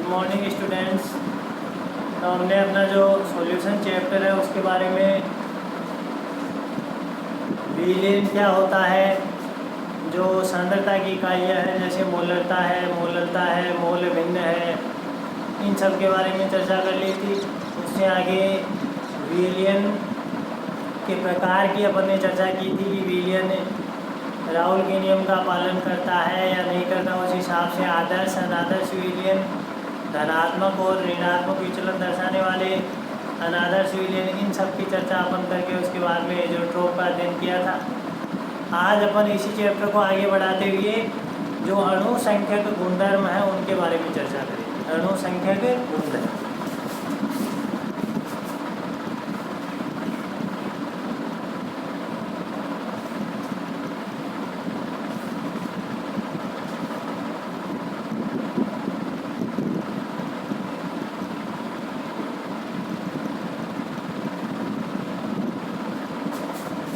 Morning students. तो हमने अपना जो सॉल्यूशन चैप्टर है उसके बारे में विलीन क्या होता है, जो सांद्रता की इकाइयाँ हैं जैसे मोलरता है, मोल भिन्न है, इन सब के बारे में चर्चा कर ली थी। उससे आगे विलियन के प्रकार की अपन ने चर्चा की थी कि विलियन राउल के नियम का पालन करता है या नहीं करता। उस हिसाब से आदर्श अनादर्श विलियन, धनात्मक और ऋणात्मक विचलन दर्शाने वाले अनादर्श विलियन, इन सब की चर्चा अपन करके उसके बाद में एज़ोट्रोप का अध्ययन किया था। आज अपन इसी चैप्टर को आगे बढ़ाते हुए जो अणु संख्यक गुणधर्म है उनके बारे में चर्चा करेंगे। अणु संख्यक गुणधर्म।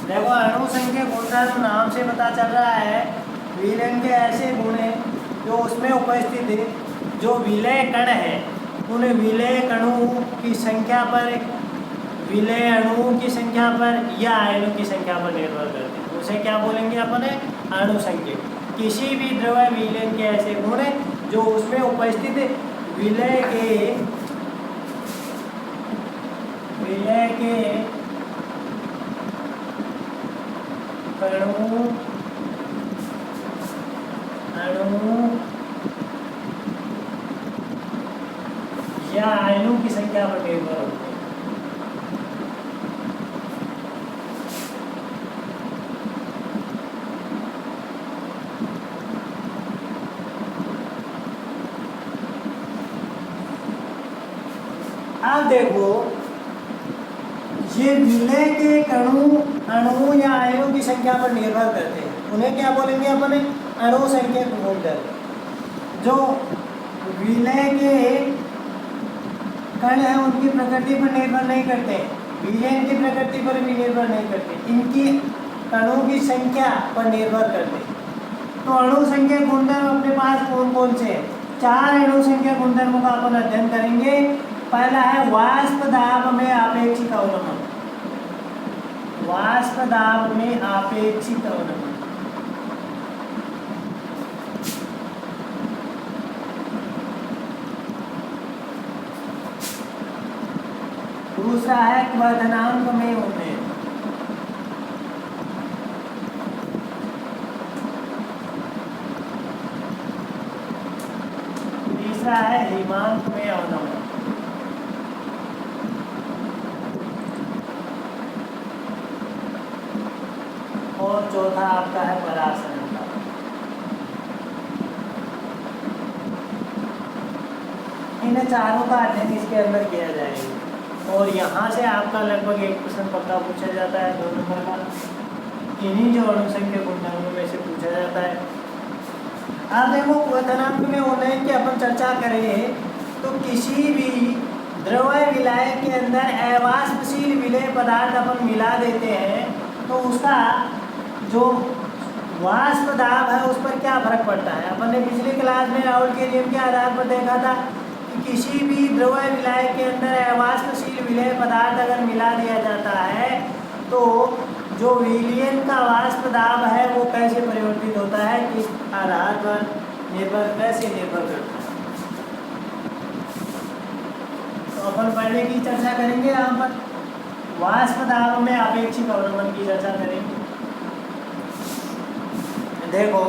देखो, अणु संख्या गुणधर्म नाम से पता चल रहा है विलयन के ऐसे गुण हैं जो उसमें उपस्थित है। जो विलय कण है उन विलय कणों की संख्या पर, विलय अणुओं की संख्या पर या आयनों की संख्या पर निर्भर करते हैं। उसे क्या बोलेंगे अपन? अणु संख्या। किसी भी द्रव्य विलयन के ऐसे गुण हैं जो उसमें उपस्थित विलय के अणु या आयनों की संख्या पर निर्भर होते हैं। अब देखो, ये विलय के अणु या आयनों की संख्या पर निर्भर करते हैं। उन्हें क्या बोलेंगे अपन? अणु संख्या गुणधर्म। जो विलय के कण हैं उनकी प्रकृति पर निर्भर नहीं करते, विलयन की प्रकृति पर भी निर्भर नहीं करते, इनकी अणुओं की संख्या पर निर्भर करते। तो अणु संख्या गुणधर्म अपने पास कौन कौन से हैं? 4 अणु संख्या गुणधर्मों का अपन अध्ययन करेंगे। पहला है वाष्प दाब में आपेक्षिक अवनमन। वाष्प दाब में आपेक्षिक अवनमन। दूसरा है क्वथनांक में उन्नयन। तीसरा है हिमांक में अवनमन। और चौथा आपका है परासरणता। इन चारों का अध्ययन इसके अंदर किया जाएगा और यहाँ से आपका लगभग एक प्रश्न पक्का पूछा जाता है 2 नंबर का। इन्हीं जो अणु संख्या गुणधर्मों में से पूछा जाता है। अब देखो, क्वथनांक में उन्नयन की अपन चर्चा करें तो किसी भी द्रव्य विलायक के अंदर अवाष्पशील विलेय पदार्थ अपन मिला देते हैं तो उसका जो वाष्प दाब है उस पर क्या फर्क पड़ता है। अपन ने पिछली क्लास में राउल के नियम के आधार पर देखा था कि किसी भी द्रव्य विलायक के अंदर अवाष्पशील विलेय पदार्थ अगर मिला दिया जाता है तो जो विलयन का वाष्प दाब है वो कैसे परिवर्तित होता है, किस आधार पर कैसे निर्भर करता है। तो अपन पहले की चर्चा करेंगे। यहाँ पर वाष्प दाब में आपेक्षिक अवनमन की चर्चा करेंगे। देखो,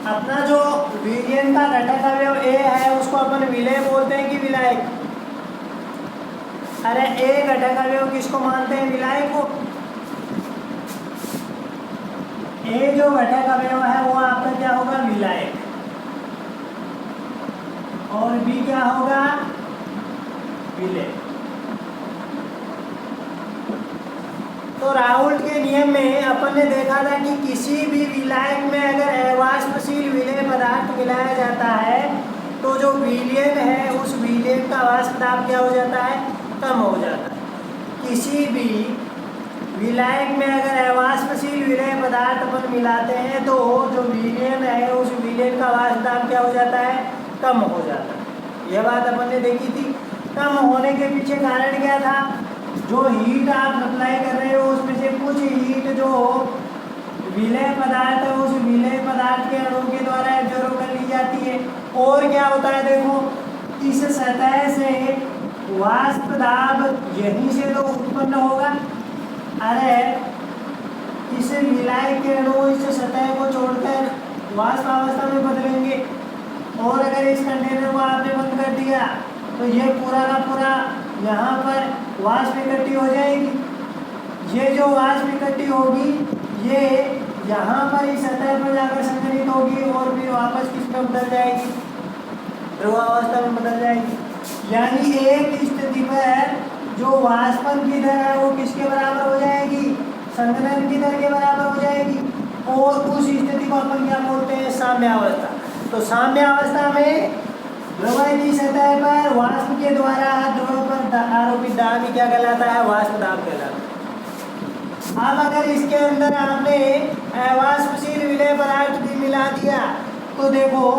अपना जो विलयन का घटक अवयव A है उसको अपन विलेय बोलते हैं कि विलायक? अरे A घटक अवयव किसको मानते हैं? विलायक को। A जो घटक अवयव है वो आपका क्या होगा? विलायक। और B क्या होगा? विलेय। तो राउल के नियम में अपन ने देखा था कि किसी भी विलायक में अगर अवाष्पशील विलेय पदार्थ मिलाया जाता है तो जो विलयन है उस विलयन का वाष्प दाब क्या हो जाता है? कम हो जाता है। किसी भी विलायक में अगर अवाष्पशील विलेय पदार्थ अपन मिलाते हैं तो जो विलयन है उस विलयन का वाष्प दाब क्या हो जाता है? कम हो जाता है। यह बात अपन ने देखी थी। कम होने के पीछे कारण क्या था? जो हीट आप सप्लाई कर रहे हो उसमें से कुछ हीट जो विलय पदार्थ है उस विलय पदार्थ के अणु के द्वारा एब्जॉर्ब कर ली जाती है। और क्या होता है देखो, इस सतह से वाष्प दाब यहीं से तो उत्पन्न होगा। अरे इस विलय के अणु इस सतह को छोड़कर वाष्प अवस्था में बदलेंगे और अगर इस कंटेनर को आपने बंद कर दिया तो ये पूरा का पूरा यहाँ पर वाष्प इकट्ठी हो जाएगी। ये जो वाष्प इकट्ठी होगी ये यहाँ पर इस सतह पर जाकर संग्रहित होगी और फिर वापस किसमें बदल जाएगी? ध्रुवावस्था में बदल जाएगी। यानी एक स्थिति पर जो वाष्पन की दर है वो किसके बराबर हो जाएगी? संघनन की दर के बराबर हो जाएगी। और उस स्थिति को अपन क्या बोलते हैं? साम्यावस्था। तो साम्यावस्था में द्रव्य की सतह पर वाष्प के द्वारा द्रव्य पर आरोपित दाब क्या कहलाता है? वाष्प दाब कहलाता है। अब अगर इसके अंदर आपने अवाष्पशील विलय पदार्थ भी मिला दिया तो देखो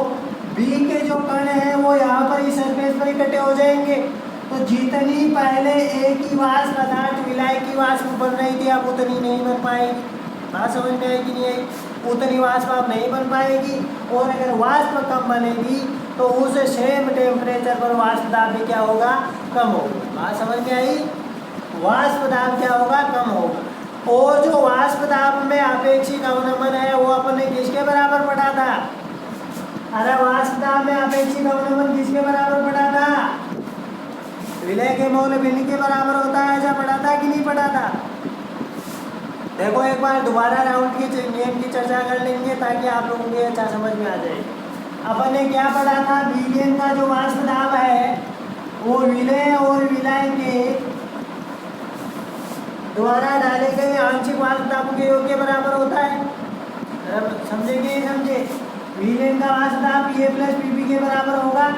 बी के जो कण हैं वो यहाँ पर इस सरफेस पर इकट्ठे हो जाएंगे। तो जितनी पहले ए की वाष्प पदार्थ विलय की वाष्प बन रही थी अब उतनी नहीं बन पाएगी। बात समझ में आएगी नहीं आई? उतनी वाष्प अब नहीं बन पाएगी। और अगर वाष्प कम बनेगी तो उस सेम टेम्परेचर पर वाष्प दाब भी क्या होगा? कम होगा। बात समझ में आई? वाष्प दाब क्या होगा? कम होगा। और जो वाष्प दाब में अपेक्षित अवनमन है वो अपने किसके बराबर पढ़ा था? अरे वाष्प दाब में अपेक्षित अवनमन किसके बराबर पढ़ा था? विलय के मोल भिन्न के बराबर होता है। ऐसा पढ़ा था कि नहीं पढ़ा था? देखो एक बार दोबारा राउंड के नियम की चर्चा कर लेंगे ताकि आप लोगों को अच्छा समझ में आ जाए। अपन ने क्या पढ़ा था? विलयन का जो वाष्प दाब है वो विलय और विलय के द्वारा डाले गए आंशिक वाष्प दाब के योग के बराबर होता है। समझे कि नहीं समझे? विलयन का वाष्प दाब ए प्लस पीपी के बराबर होगा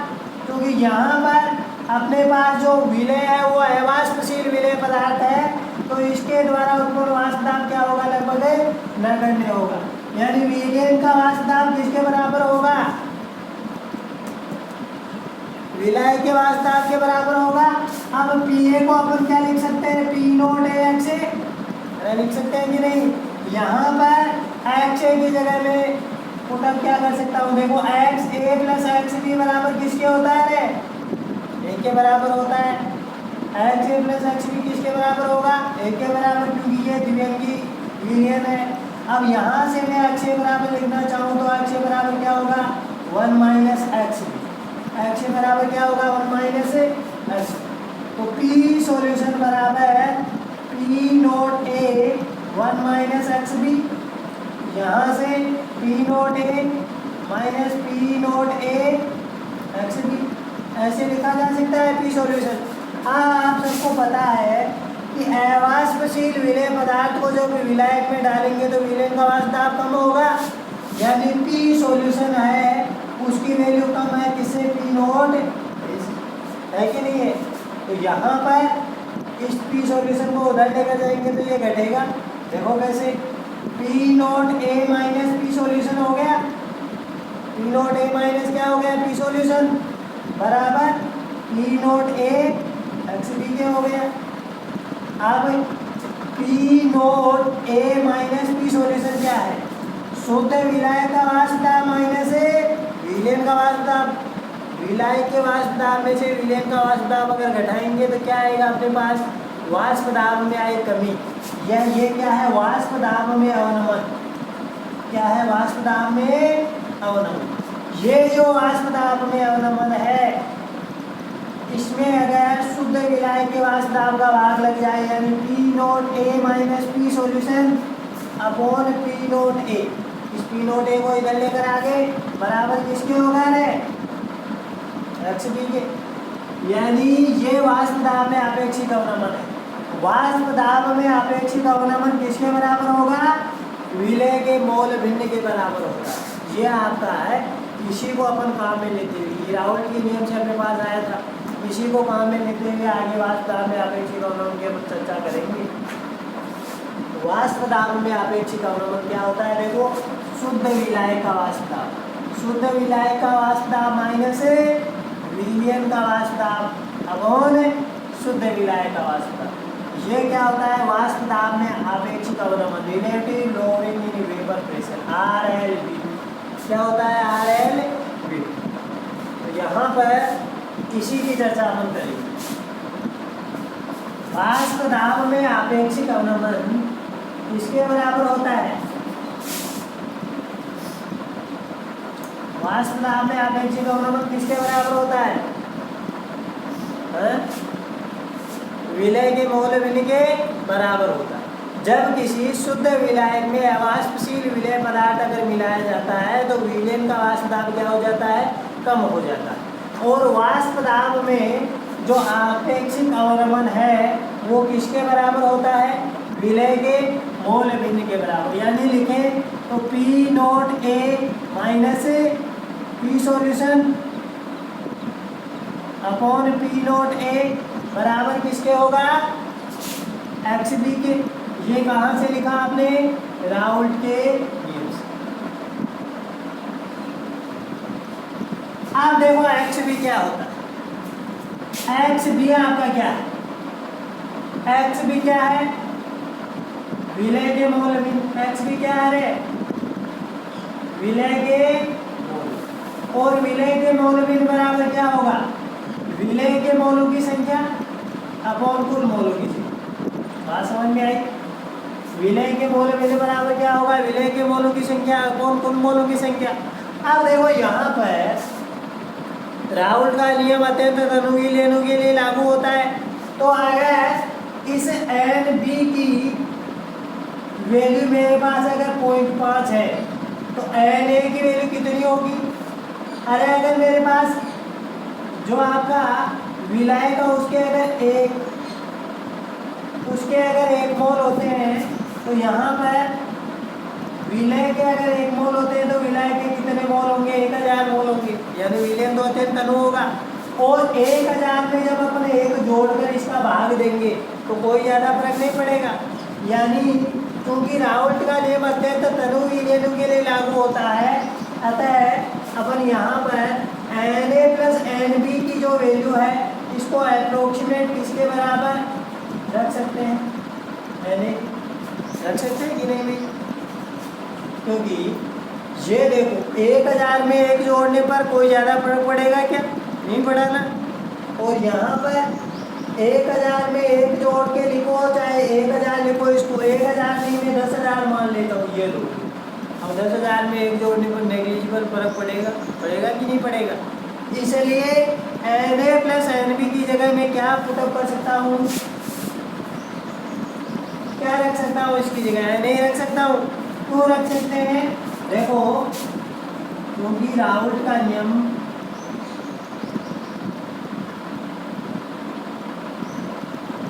क्योंकि यहाँ पर अपने पास जो विलय है वो अवाष्पशील विलय पदार्थ है तो इसके द्वारा उत्पन्न वाष्प दाब क्या होगा? लगभग नगण्य होगा। यानी विलयन का वाष्प दाब किसके बराबर होगा? विलय के वाष्प दाब के बराबर होगा। अब पीए को अपन क्या लिख सकते हैं? पी नोट ए एक्स ए लिख सकते हैं कि नहीं? यहाँ पर एक्स ए की जगह में पुटअप क्या कर सकता हूँ? देखो एक्स ए प्लस एक्स बी बराबर किसके होता है? रे एक के बराबर होता है। एक्स ए प्लस एक्स बी किसके बराबर होगा? एक के बराबर क्योंकि ये द्विअंगी विलयन है। अब यहाँ से मैं एक्स ए बराबर लिखना चाहूँ तो एक्स ए बराबर क्या होगा? 1 माइनस एक्स बी। एक्स ए बराबर क्या होगा? 1 माइनस एक्स। तो पी सॉल्यूशन बराबर है पी नोट ए 1 माइनस एक्स बी। यहाँ से P naught A minus P naught A x B ऐसे लिखा जा सकता है पी सॉल्यूशन। हाँ आप सबको पता है कि अवाष्पशील विलय पदार्थ को जब विलायक में डालेंगे तो विलयन का वाष्प दाब कम होगा। यानी पी सॉल्यूशन है उसकी वैल्यू कम है किससे? पी नोट है कि नहीं है? तो यहाँ पर इस पी सॉल्यूशन को उधर लेकर जाएंगे तो ये घटेगा। देखो कैसे? P naught A minus P solution हो गया। पी नोट ए माइनस क्या हो गया? पी सॉल्यूशन बराबर पी नोट ए एक्स बी के हो गया। अब P naught A minus P solution क्या है? शुद्ध विलय का वाष्प दाब माइनस विलयन का वाष्प दाब। विलय के वाष्प दाब में से विलयन का वाष्प दाब अगर घटाएंगे तो क्या आएगा अपने पास? वाष्प दाब में आए कमी। ये क्या है? वाष्प दाब में अवनमन। क्या है? वाष्प दाब में अवनमन। ये जो वाष्प दाब में अवनमन है इसमें अगर शुद्ध विलय के वाष्प दाब का भाग लग जाए यानी P naught A minus P solution upon P naught A. इस पी नोट ए को इधर लेकर आगे बराबर किसके होगा? रे एक्स बी के। यानी ये वाष्प दाब में अपेक्षित अवनमन है। वाष्प दाब में अपेक्षित अवनमन किसके बराबर होगा? विलय के मोल भिन्न के बराबर होगा। ये आपका है। इसी को अपन काम में लेते हुए राउल्ट के नियम से अपने पास आया था। इसी को काम में लेते हुए आगे वाष्प दाब में अपेक्षित अवनमन की अपन चर्चा करेंगे। वाष्प दाब में अपेक्षित अवनमन क्या होता है? देखो शुद्ध विलय का वाष्प दाब। शुद्ध विलायक का वाष्प दाब माइनस विलयन का वाष्प दाब अपॉन शुद्ध विलायक का वाष्प दाब। ये क्या होता है, वाष्प दाब में आपेक्षिक अवनमन, relative lowering in vapour pressure, RLV। क्या होता है, RLV। तो यहाँ पर इसी की चर्चा हम करेंगे। वाष्प दाब में आपेक्षिक अवनमन किसके बराबर होता है, वाष्प दाब में आपेक्षिक अवनमन किसके बराबर होता है, विलय के मोल विलय के बराबर होता है। जब किसी शुद्ध विलायक में अवाष्पशील विलय पदार्थ अगर मिलाया जाता है तो विलयन का वाष्प दाब क्या हो जाता है, कम हो जाता है। और वाष्प दाब में जो आपेक्षिक अवनमन है वो किसके बराबर होता है, विलय के मोल भिन्न के बराबर। यानी लिखें तो P naught A minus P solution upon P naught A बराबर किसके होगा, XB के। ये कहाँ से लिखा आपने, राउल्ट के नियम से। आप देखो XB क्या होता है, XB आपका क्या है, XB क्या है, विलय के मोल भिन्न। XB क्या है रे, विलय के मोल, और विलय के मोल भिन्न बराबर क्या होगा, विलय के मोलों की संख्या अपॉन कुल मोलों की संख्या। बात समझ में आई, विलय के मोल भिन्न बराबर क्या होगा, विलय के मोलों की संख्या अपॉन कुल मोलों की संख्या। अब देखो यहाँ पर राउल्ट का नियम अत्यंत तनुकील रेणु के लिए लागू होता है। तो अगर इस NB की वैल्यू मेरे पास अगर 0.5 है तो Na की वैल्यू कितनी होगी, अरे अगर मेरे पास जो आपका विलायक है उसके अगर एक मोल होते हैं तो यहाँ पर विलय के अगर 1 मोल होते हैं तो विलय के कितने मोल होंगे, 1000 मोल होंगे। यानी विलयन तो अत्यंत तनु होगा। और 1000 में जब अपन 1 जोड़कर इसका भाग देंगे तो कोई ज़्यादा फर्क नहीं पड़ेगा। यानी क्योंकि राउल्ट का नियम अत्यंत तनु विलयन के लिए लागू होता है, अतः अपन यहाँ पर Na प्लस Nb की जो वैल्यू है इसको अप्रोक्सीमेट किसके बराबर रख सकते हैं, Na रख सकते हैं कि नहीं भी, क्योंकि ये देखो 1000 में 1 जोड़ने पर कोई ज़्यादा फर्क पड़ेगा क्या, नहीं पड़ा ना। और यहाँ पर 1000 में 1 जोड़ के लिखो, चाहे 1000 लिखो, इसको 1000 नहीं मैं 10,000 मान लेता हूँ, ये लो। अब 10,000 में 1 जोड़ने पर नेग्लिजिबल फर्क पड़ेगा कि नहीं पड़ेगा। इसलिए Na प्लस Nb की जगह मैं क्या पुटअप कर सकता हूँ, क्या रख सकता हूँ इसकी जगह, Na रख सकता हूँ। क्यों रख सकते हैं, देखो क्योंकि राउल्ट का नियम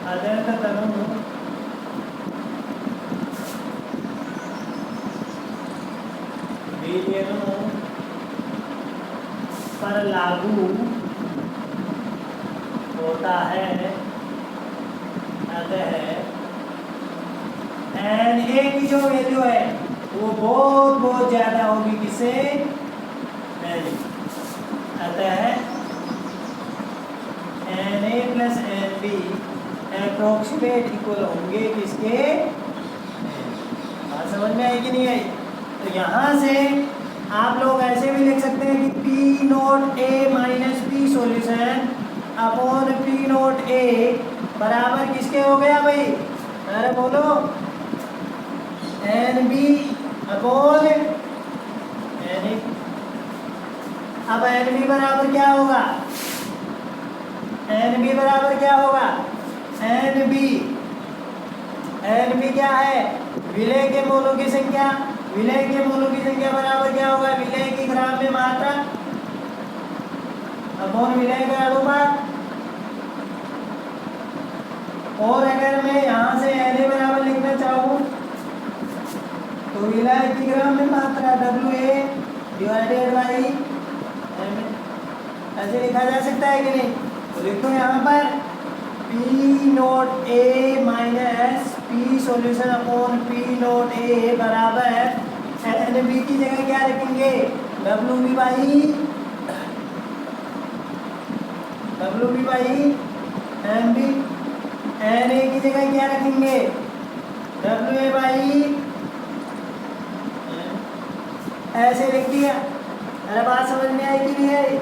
अत्यंत तनु विलयनों पर लागू होता है, अतः Na की जो वैल्यू है वो बहुत ज्यादा होगी किससे, अतः Na plus Nb approximate equal होंगे किसके, बात समझ में आई कि नहीं आई। तो यहाँ से आप लोग ऐसे भी लिख सकते हैं कि P naught A minus P solution upon P naught A बराबर किसके हो गया भाई, अरे बोलो, Nb अपॉन Na। अब Nb बराबर क्या होगा, Nb बराबर क्या होगा, Nb क्या है, विलय के मोलों की संख्या, विलय के मोलों की संख्या बराबर क्या होगा, विलय की ग्राम में मात्रा अपॉन विलय का अनुपात। और अगर मैं यहाँ से Na बराबर लिखना चाहूँ तो विलय की ग्राम में मात्रा Wa डिवाइडेड बाई M, ऐसे लिखा जा सकता है कि नहीं। तो लिखो यहाँ पर P naught A minus P solution upon P naught A बराबर Nb की जगह क्या रखेंगे, W B by M B, N A की जगह क्या रखेंगे, डब्ल्यू ए बाई, ऐसे लिख दिया। अरे बात समझ में आई कि नहीं आई?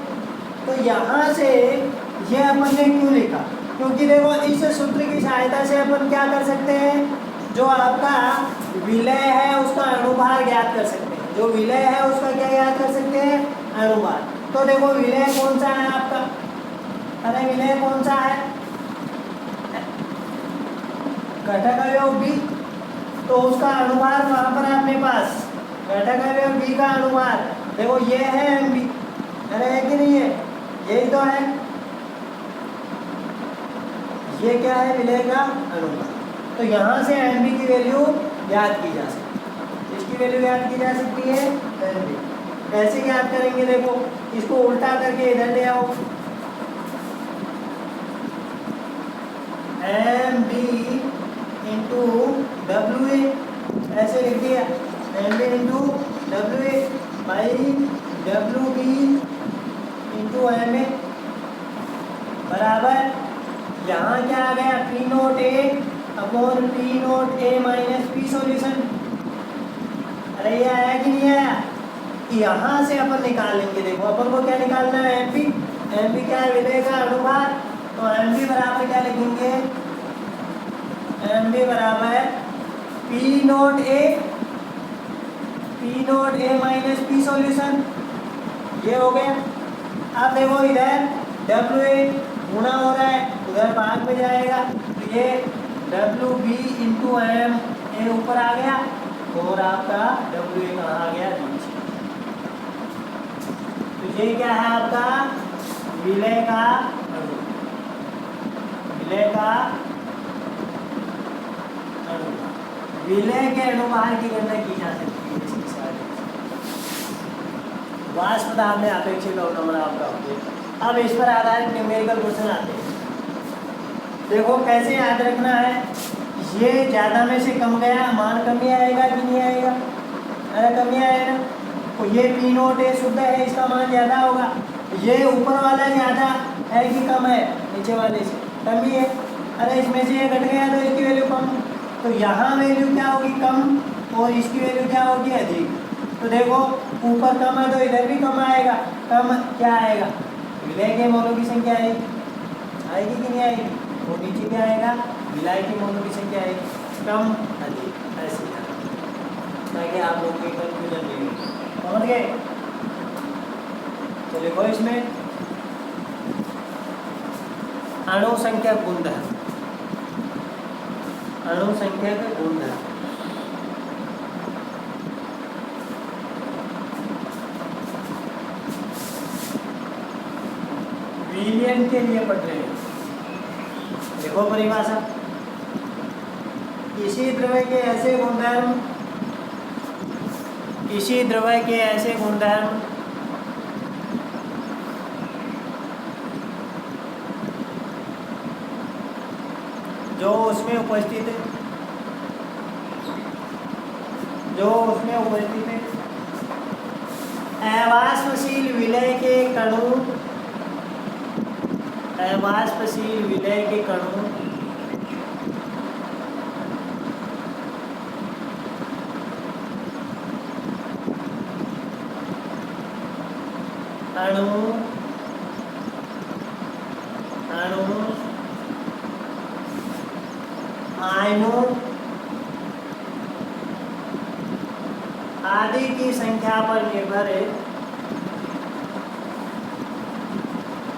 तो यहाँ से ये अपन ने क्यों लिखा, क्योंकि देखो इस सूत्र की सहायता से अपन क्या कर सकते हैं, जो आपका विलय है उसका अनुभार ज्ञात कर सकते हैं। जो विलय है उसका क्या ज्ञात कर सकते हैं, अनुभार। तो देखो विलय कौन सा है आपका, अरे विलय कौन सा है, घटक अवयव बी, तो उसका अनुभार वहां पर अपने पास घटक अवयव बी का अनुभार देखो ये है एम बी, अरे है कि नहीं है, यही तो है, ये क्या है, विलय का अनुभार। तो यहाँ से एम बी की वैल्यू ज्ञात की जा सकती है, इसकी वैल्यू ज्ञात की जा सकती है एम बी। कैसे ज्ञात करेंगे, देखो इसको उल्टा करके इधर ले आओ, M B into W A, ऐसे लिख दिया, M B into W A by W B into M A बराबर, यहाँ क्या आ गया, P naught A upon P naught A minus P solution. अरे ये आया कि नहीं आया, यहाँ से अपन निकालेंगे, देखो अपन को क्या निकालना है, एम बी क्या है, विलय का अनुभार। तो एम बी बराबर क्या लिखेंगे, एम बी बराबर P naught A minus P solution, ये हो गया। अब देखो इधर डब्ल्यू ए गुणा हो रहा है, उधर भाग में जाएगा, तो ये W B into M A ऊपर आ गया, और आपका डब्ल्यू ए कहाँ आ गया, नीचे। तो ये क्या है आपका विलय का अनुभार, विलय के अनुभार की गणना की जा सकती है इसकी सहायता से। वाष्प दाब में अपेक्षित नंबर आपका हो गया। अब इस पर आधारित न्यूमेरिकल क्वेश्चन आते हैं। देखो कैसे याद रखना है, ये ज़्यादा में से कम गया, मान कम ही आएगा कि नहीं आएगा, अरे कम ही आएगा। तो ये पी नोट ए शुद्ध है, इसका मान ज़्यादा होगा। ये ऊपर वाला ज़्यादा है कि कम है, नीचे वाले से कम ही है। अरे इसमें से ये घट गया तो इसकी वैल्यू कम, तो यहाँ वैल्यू क्या होगी, कम, और इसकी वैल्यू क्या होगी, अधिक। तो देखो ऊपर कम है तो इधर भी कम आएगा, कम क्या आएगा, विलय के मोलों की संख्या आएगी कि नहीं आएगी, और नीचे क्या आएगा, विलय के मोलों की संख्या आएगी, कम अधिक, ऐसे ताकि आप लोग की कन्फ्यूजन नहीं हो। समझ गए? तो देखो इसमें अणु संख्या गुणधर्म, अणु संख्या का गुणधर्म, विलयन के लिए पढ़ रहे हैं। देखो परिभाषा, किसी द्रव्य के ऐसे गुणधर्म, किसी द्रव्य के ऐसे गुणधर्म जो उसमें उपस्थित है, अवाष्पशील विलय के कणों, अवाष्पशील विलय के कणों आयनों आदि की संख्या पर निर्भर है,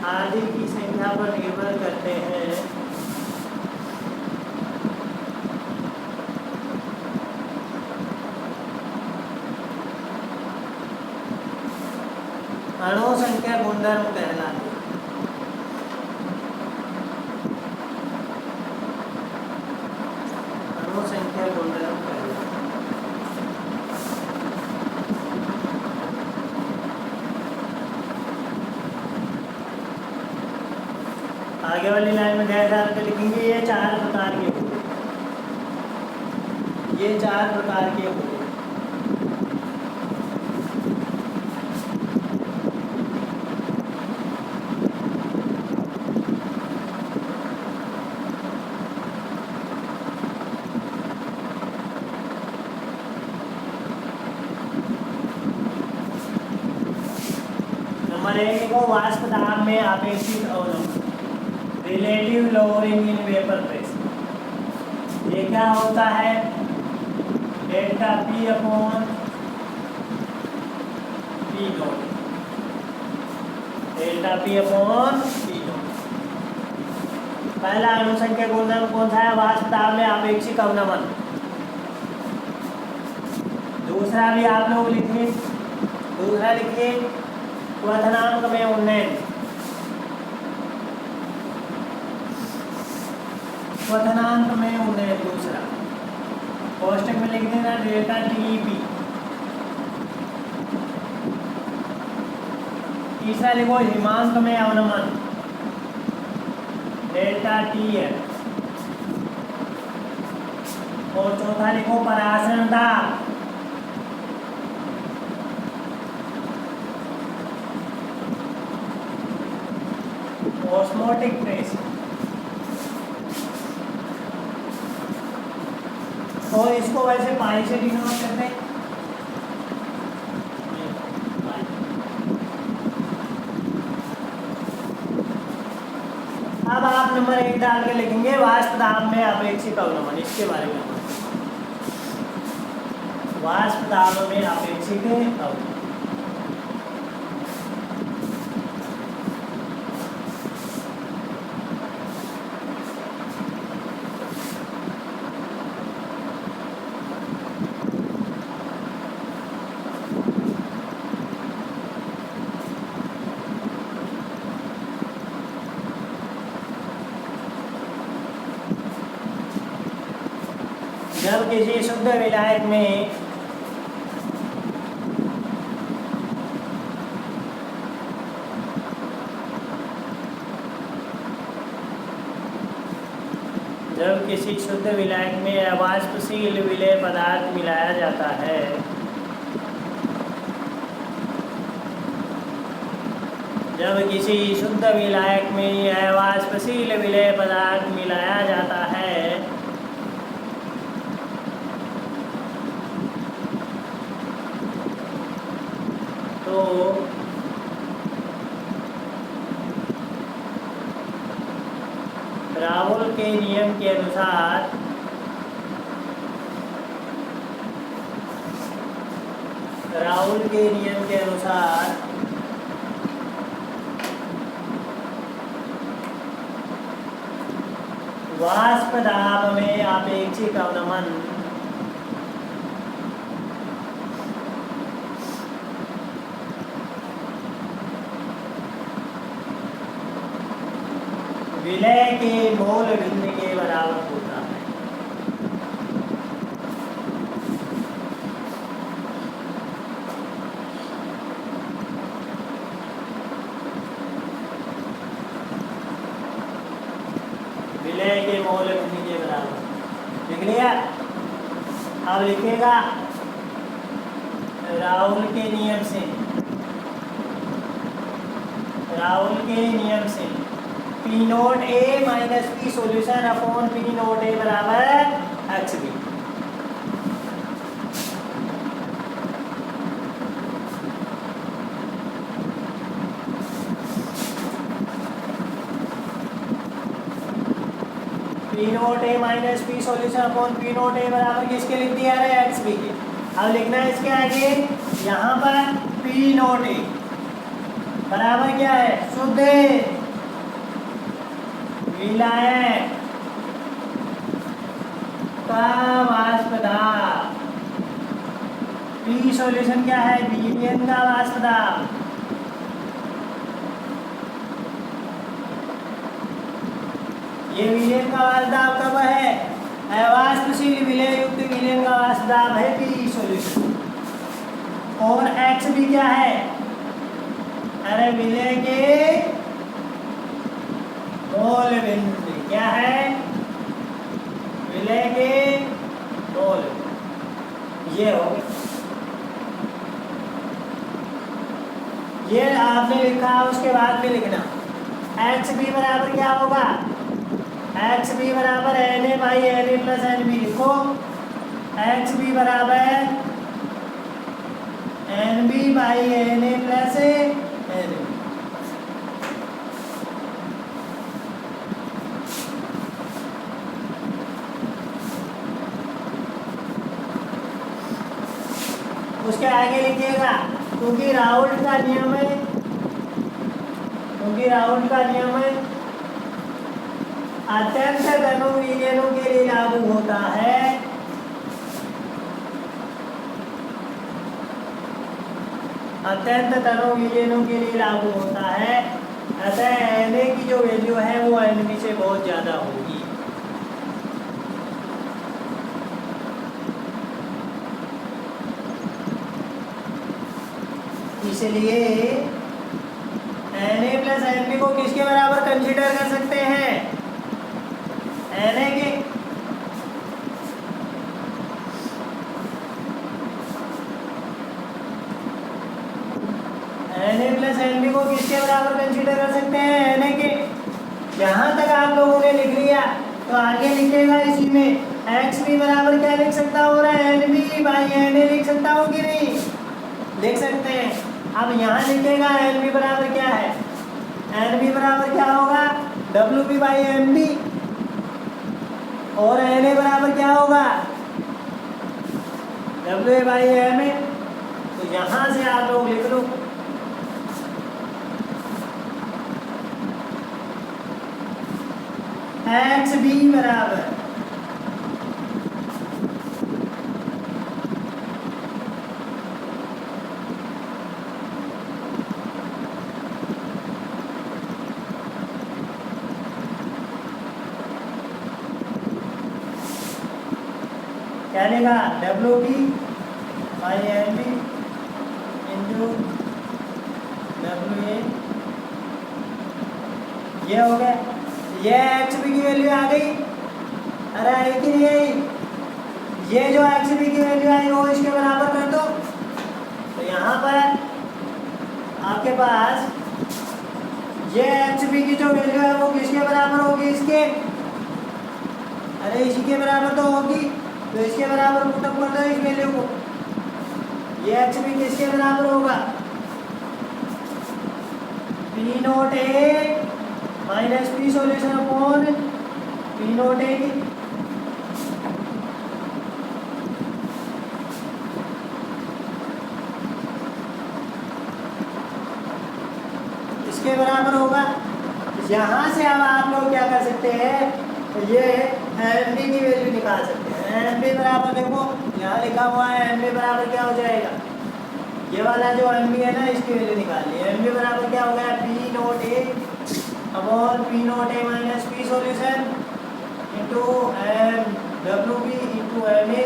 आदि की संख्या पर निर्भर करते हैं अणु संख्या गुणधर्म कहलाते हैं। अणु संख्या गुणधर्म कहलाते हैं। आगे वाली लाइन में ध्यान डाल के लिखेंगे, ये चार प्रकार के होते हैं, ये चार प्रकार के होते हैं। नंबर 1 लिखो वाष्प दाब में आपेक्षिक अवनमन, relative lowering in vapour pressure. ये क्या होता है? Delta P upon P naught, delta P upon P naught. पहला अणुसंख्यक गुणधर्म कौन सा है? वाष्प दाब में आपेक्षिक अवनमन। दूसरा भी आप लोग लिखिए, दूसरा लिखिए क्वथनांक में उन्नयन, क्वथनांक में उन्नयन। दूसरा कोष्टक में लिख देना डेल्टा टीपी। तीसरा लिखो हिमांक में अवनमन, डेल्टा टीएफ। और चौथा लिखो परासरण दाब, ऑस्मोटिक प्रेशर। और इसको वैसे पाई से डिनोट करते हैं। अब आप नंबर 1 डाल के लिखेंगे वाष्प दाब में आपेक्षिक अवनमन। इसके बारे में वाष्प दाब में आपेक्षिक अवनमन। जब किसी शुद्ध विलायक में अवाष्पशील विलेय पदार्थ मिलाया जाता है, जब किसी शुद्ध विलायक में अवाष्पशील विलेय पदार्थ मिलाया जाता है तो रावल के नियम के अनुसार वाष्प दाब में आपेक्षिक अवनमन विलय के मोल भिन्न के बराबर होता है। विलय के मोल भिन्न के बराबर लिख लिया। अब लिखेगा राउल के नियम से P naught A minus P solution upon P naught A बराबर XB। P naught A minus P solution upon P naught A बराबर किसके लिख दिया है? XB के। अब लिखना है इसके आगे यहाँ पर P नोट A बराबर क्या है? शुद्ध विलायक का वाष्प दाब। P सॉल्यूशन क्या है? विलयन का वाष्प दाब। ये विलयन का वाष्प दाब कब है? अवाष्पशील विलय युक्त विलयन का वाष्प दाब है P सॉल्यूशन। और XB क्या है? अरे विलय के मोल भिन्न। क्या है? विलय के मोल। ये हो गया, ये आपने लिखा, उसके बाद में लिखना XB बराबर क्या होगा? XB बराबर Na by Na plus Nb लिखो। XB बराबर Nb by Na plus Nb। क्योंकि राउल्ट का नियम है, अत्यंत घनों विलयनों के लिए लागू होता है। अत्यंत घनों विलयनों के लिए लागू होता है। अतः Na की जो वैल्यू है वो Nb से बहुत ज़्यादा होगी। इसलिए Na प्लस Nb को किसके बराबर कंसीडर कर सकते हैं? Na के Na प्लस Nb को किसके बराबर कंसीडर कर सकते हैं? Na के। यहाँ तक आप लोगों ने लिख लिया तो आगे लिखेगा इसी में XB बराबर क्या लिख सकता हो रहा है? Nb बाई Na लिख सकता हो कि नहीं? लिख सकते हैं। अब यहाँ लिखेगा Nb बराबर क्या है? Nb बराबर क्या होगा? WB by Mb। और Na बराबर क्या होगा? WA by Ma। तो यहाँ से आप लोग लिख लो XB बराबर क्या लेगा? WB by Mb into WA। ये हो गया। ये XB की वैल्यू आ गई। अरे आई कि नहीं आई? ये जो XB की वैल्यू आई वो इसके बराबर कर दो। तो यहाँ पर आपके पास ये XB की जो वैल्यू है वो किसके बराबर होगी? इसके। अरे इसी के बराबर तो होगी। तो इसके बराबर पुटअप कर दो इस वैल्यू को। ये XB किसके बराबर होगा? P naught A minus P solution upon P naught A की। इसके बराबर होगा। यहाँ से अब आप लोग क्या कर सकते हैं? ये Mb की वैल्यू निकाल सकते हैं। Mb बराबर देखो यहाँ लिखा हुआ है। Mb बराबर क्या हो जाएगा? ये वाला जो Mb है ना इसकी वैल्यू निकालिए। Mb बराबर क्या हो गया? P naught A upon P naught A minus P solution into WB into Ma।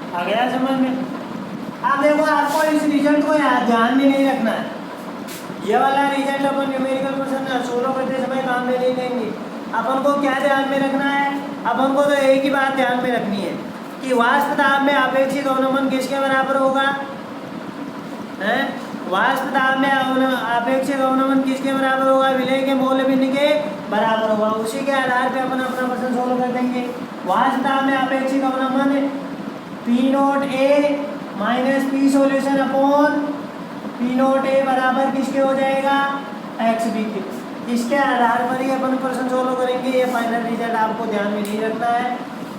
आ गया समझ में? अब देखो आपको इस रिजल्ट को ध्यान में नहीं रखना है। ये वाला रिजल्ट अपन न्यूमेरिकल क्वेश्चन सोल्व करते समय काम में नहीं लेंगे। अपन को क्या ध्यान में रखना है? अपन को तो एक ही बात ध्यान में रखनी है कि वाष्प दाब में अपेक्षित अवनमन किसके बराबर होगा? हैं? वाष्प दाब में अपेक्षित अवनमन किसके बराबर होगा? विलय के मोल बिंदु के बराबर होगा। उसी के आधार पे अपन अपना प्रश्न सोल्व कर देंगे। वाष्प दाब में अपेक्षित अवनमन P naught A minus P solution upon P naught A बराबर किसके हो जाएगा? XB के। इसके आधार पर ही अपन प्रश्न सोल्व करेंगे। ये फाइनल रिजल्ट आपको ध्यान में नहीं रखना है।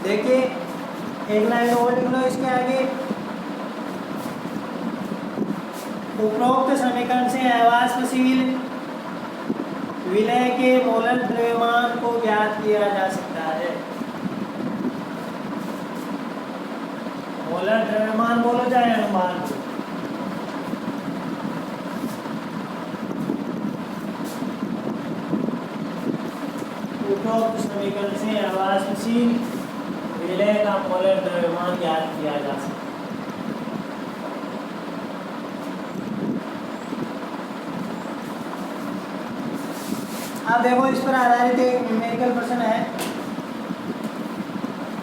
देखिए एक लाइन और लिख लो इसके आगे। उपरोक्त समीकरण से अवाष्पशील विलय के मोलर द्रव्यमान को ज्ञात किया जा सकता है। मोलर द्रव्यमान बोलो चाहे अनुमान। उपरोक्त समीकरण से अवाष्पशील विलय का मोलर द्रव्यमान ज्ञात किया जा सकता है। अब देखो इस पर आधारित एक न्यूमेरिकल प्रश्न है।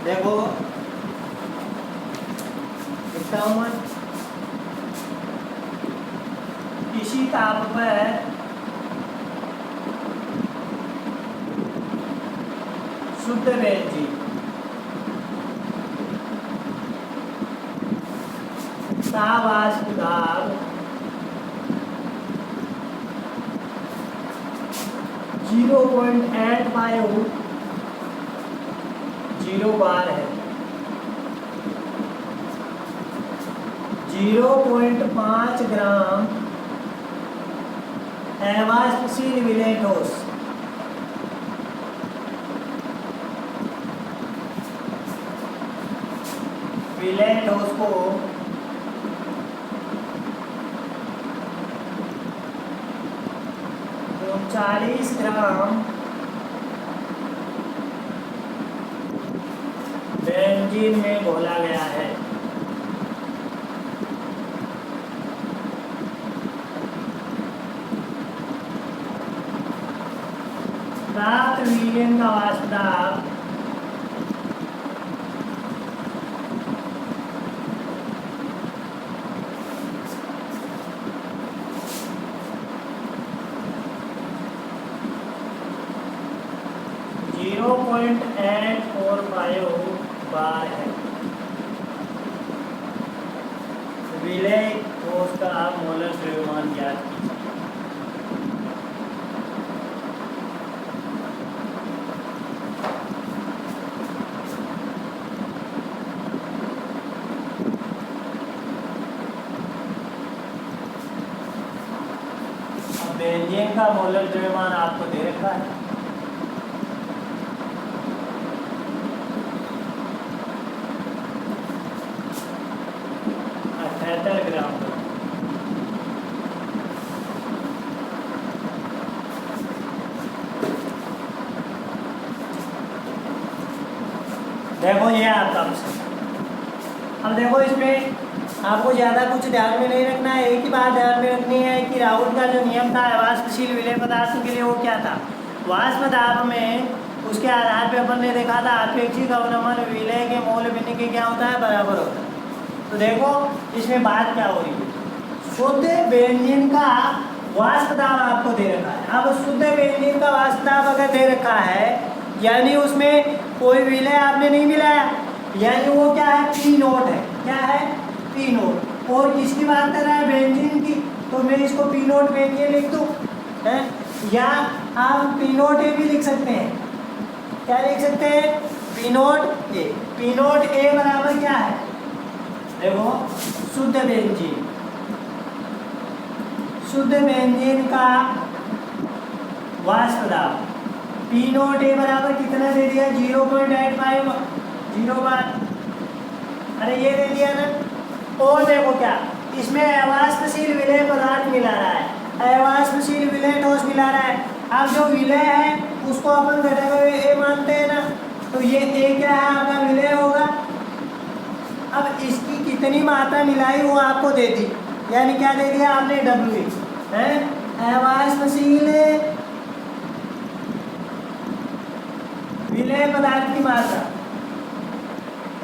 देखो 51 किसी ताप पर शुद्ध बेंजीन का वाष्प दाब 0.850 बार है। 0.5 ग्राम अवाष्पशील विलय ठोस को 40 ग्राम बेंजीन में घोला गया है। प्राप्त विलयन का वाष्प दाब 0.845 बार है। विलय ठोस का मोलर द्रव्यमान ज्ञात कीजिए। अब बेंजीन का मोलर द्रव्यमान आपको दे रखा है। ग्राम। देखो ये आपका ऑप्शन। अब देखो इसमें आपको ज़्यादा कुछ ध्यान में नहीं रखना है। एक ही बात ध्यान में रखनी है कि राउट का जो नियम था वाष्पशील विलय पदार्थों के लिए वो क्या था। वाष्प दाब में उसके आधार पे अपन ने देखा था अपेक्षित अवनमन विलय के मोल बिंदु के क्या होता है बराबर होता है। तो देखो इसमें बात क्या हो रही है। शुद्ध बेंजीन का वाष्प दाब आपको दे रखा है। अब शुद्ध बेंजीन का वाष्प दाब अगर दे रखा है यानी उसमें कोई विलय आपने नहीं मिलाया, यानी वो क्या है पी नोट है। क्या है पी नोट। और किसकी बात कर रहा है बेंजीन की, तो मैं इसको पी नोट बेंजीन लिख दूँ है, या आप पी नोट ए भी लिख सकते हैं। क्या लिख सकते हैं P naught A. P naught A बराबर क्या है देखो शुद्ध बेंजीन। शुद्ध बेंजीन का वाष्प दाब पी नोट ए बराबर कितना दे दिया 0.850 बार। अरे ये दे दिया ना। और देखो क्या इसमें अवाष्पशील विलय पदार्थ मिला रहा है, अवाष्पशील विलय ठोस मिला रहा है। अब जो विलय है उसको अपन घटक ए मानते हैं ना, तो ये ए क्या है आपका विलय होगा। अब इसकी कितनी मात्रा मिलाई वो आपको दे दी, यानी क्या दे दिया आपने W है अवाष्पशील विलय पदार्थ की मात्रा।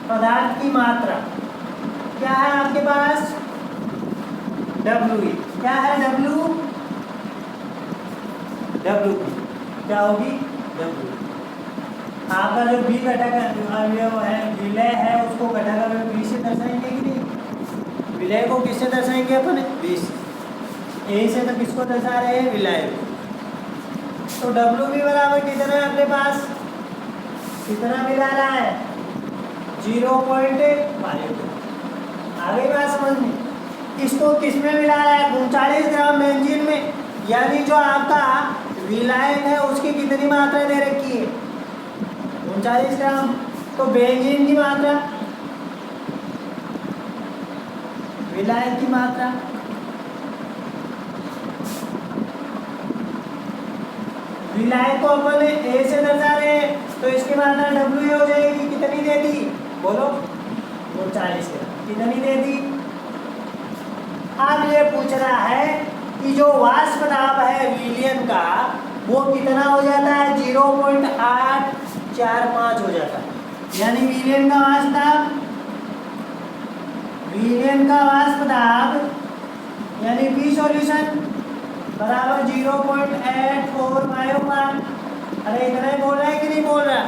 पदार्थ की मात्रा क्या है आपके पास W। क्या है W क्या होगी W। आपका जो बी घटक अवयव है विलय है उसको घटक अवयव बी से दर्शाएंगे कि नहीं। विलय को किससे दर्शाएंगे अपन बी से। ए से तो किसको दर्शा रहे हैं विलय। तो W भी बराबर कितना है अपने पास, कितना मिला रहा है 0.5। आ गई बात समझ में। इसको किस में मिला रहा है 39 ग्राम बेंजीन में, यानी जो आपका विलायक है उसकी कितनी मात्रा दे रखी है 39 ग्राम। तो बेंजीन की मात्रा विलायक की मात्रा विलायक को अपन ए से दर्शा रहे हैं तो इसकी मात्रा डब्ल्यू ए हो जाएगी। कितनी दे दी बोलो 39 कितनी दे दी। अब ये पूछ रहा है कि जो वाष्प दाब है विलयन का वो कितना हो जाता है 0.845 हो जाता है। यानी विलयन का वाष्प दाब यानी पी सॉल्यूशन बराबर 0.845। अरे इतना ही बोल रहा है कि नहीं बोल रहा।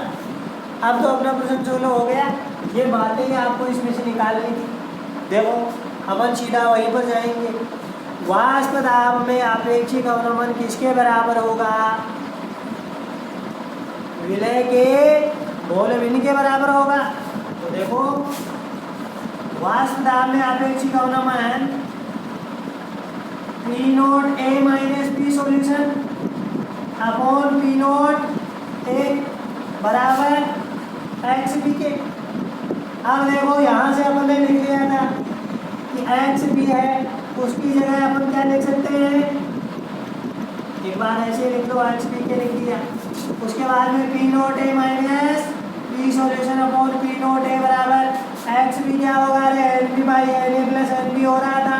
अब तो अपना प्रश्न सोल्व हो गया। ये बातें ही आपको इसमें से निकालनी थी। देखो अपन सीधा वहीं पर जाएंगे। वाष्प दाब में आपेक्षिक अवनमन किसके बराबर होगा विलय के मोल विन के बराबर होगा। तो देखो वाष्प दाब में आपेक्षिक अवनमन P naught A minus P solution upon P naught A बराबर एक्स बी के। अब देखो यहाँ से अपन ने लिख लिया था कि एक्स बी है उसकी जगह अपन क्या लिख सकते हैं एक बार ऐसे लिख लो एक्स बी के लिख दिया। उसके बाद में P naught A minus P solution upon P naught A बराबर एक्स बी क्या होगा N B by N A plus N B हो रहा था।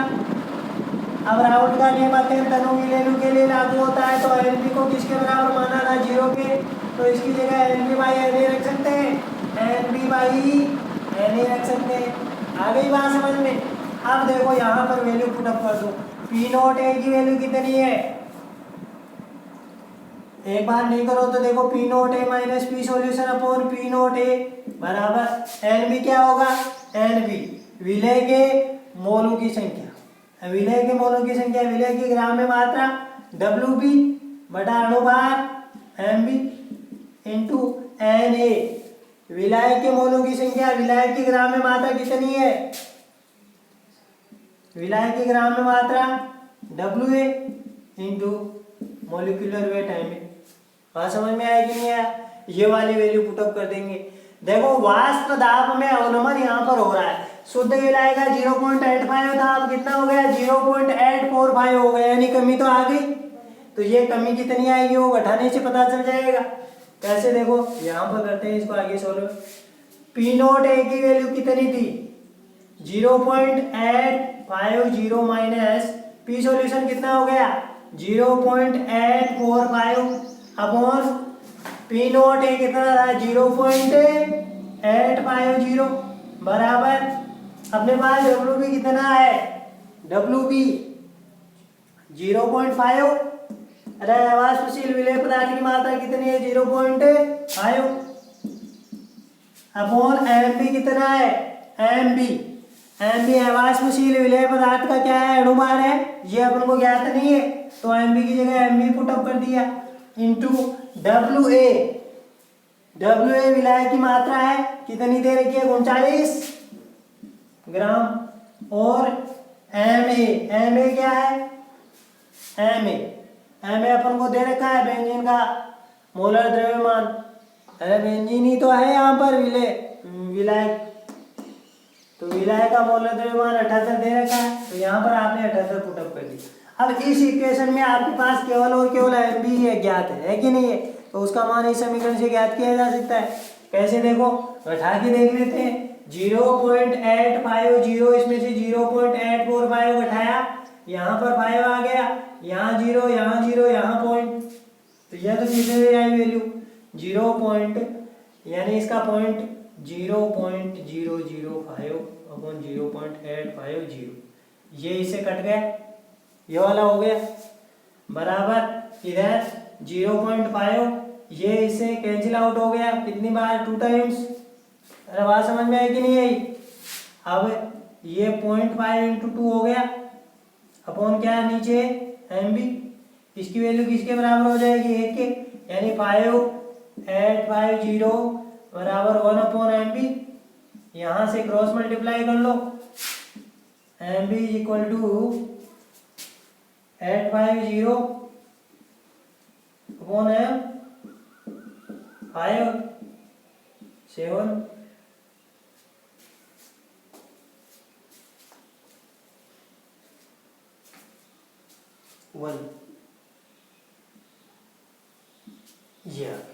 अब राउट का नियम अत्यंत अनुविलेनु के लिए लागू होता है तो एन बी को किसके बराबर माना था 0 के। तो इसकी जगह N B by N A रख सकते हैं N B by N A रख सकते हैं। आ गई बात समझ में। अब देखो यहाँ पर वैल्यू पुटअप कर दो। पी नोट ए की वैल्यू कितनी है एक बार नहीं करो तो देखो P naught A minus P solution upon P naught A बराबर एन बी क्या होगा एन बी विलय के मोलों की संख्या। विलय के मोलों की संख्या विलय की ग्राम में मात्रा डब्ल्यू बी बटा अणुभार M B into N A. विलायक के मोलों की संख्या विलायक की ग्राम में मात्रा कितनी है विलायक की ग्राम में मात्रा W A into molecular weight M A. बात समझ में आया कि नहीं आया। ये वाली वैल्यू पुटअप कर देंगे। देखो वाष्प दाब में अवनमन यहाँ पर हो रहा है। शुद्ध विलायक का 0.85 था अब कितना हो गया 0.845 हो गया यानी कमी तो आ गई। तो ये कमी कितनी आएगी वो घटाने से पता चल जाएगा। कैसे देखो यहाँ पर करते हैं इसको आगे सोल्व। पी नोट ए की वैल्यू कितनी थी 0.850 माइनस पी सोल्यूशन कितना हो गया 0.845 अपॉन पी नोट ए कितना था 0.850 बराबर अपने पास डब्ल्यू बी कितना है डब्ल्यू बी 0.5। अरे वाष्पशील विलेय पदार्थ की मात्रा कितनी है 0.5 अपॉन एम बी कितना है एम बी वाष्पशील विलेय पदार्थ का क्या है अणुभार है ये अपन को ज्ञात नहीं है तो एम बी की जगह एम बी पुटअप कर दिया इंटू डब्ल्यू ए विलायक की मात्रा है कितनी दे रखी है 39 ग्राम और एम ए क्या है एम ए अपन को दे रखा है बेंजीन का मोलर द्रव्यमान। अरे बेंजीन ही तो है यहाँ पर विलायक तो विलायक का मोलर द्रव्यमान 78 दे रखा है तो यहाँ पर आपने 78 पुटअप कर दी। अब इस इक्वेशन में आपके पास केवल और केवल एम बी है ज्ञात है कि नहीं है तो उसका मान इस समीकरण से ज्ञात किया जा सकता है। कैसे देखो घटा के देख लेते हैं 0.850 इसमें से 0.845 घटाया यहाँ पर 5 आ गया यहाँ 0 यहाँ पॉइंट तो यह तो सीधे आई वैल्यू 0 यानी इसका पॉइंट 0.005 अपॉन 0.850 ये इससे कट गया ये वाला हो गया बराबर इधर 0.5 ये इससे कैंसिल आउट हो गया कितनी बार 2 टाइम्स। अरे बात समझ में आई कि नहीं आई। अब ये 0.5 इंटू 2 हो गया अपॉन क्या है नीचे एम बी इसकी वैल्यू किसके बराबर हो जाएगी 1 के यानी 5850 बराबर 1 अपॉन एम बी। यहाँ से क्रॉस मल्टीप्लाई कर लो M B is equal to 850 upon M 5 7 1 ये आ गई।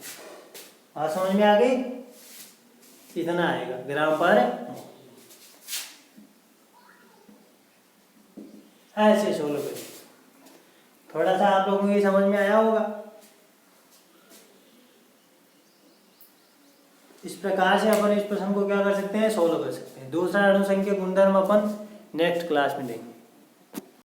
बात समझ में आ गई? इतना आएगा ग्राम पर ऐसे सोल्व करें। थोड़ा सा आप लोगों की समझ में आया होगा। इस प्रकार से अपन इस प्रश्न को क्या कर सकते हैं, सोल्व कर सकते हैं। दूसरा अणुसंख्यक गुणधर्म अपन नेक्स्ट क्लास में देखेंगे।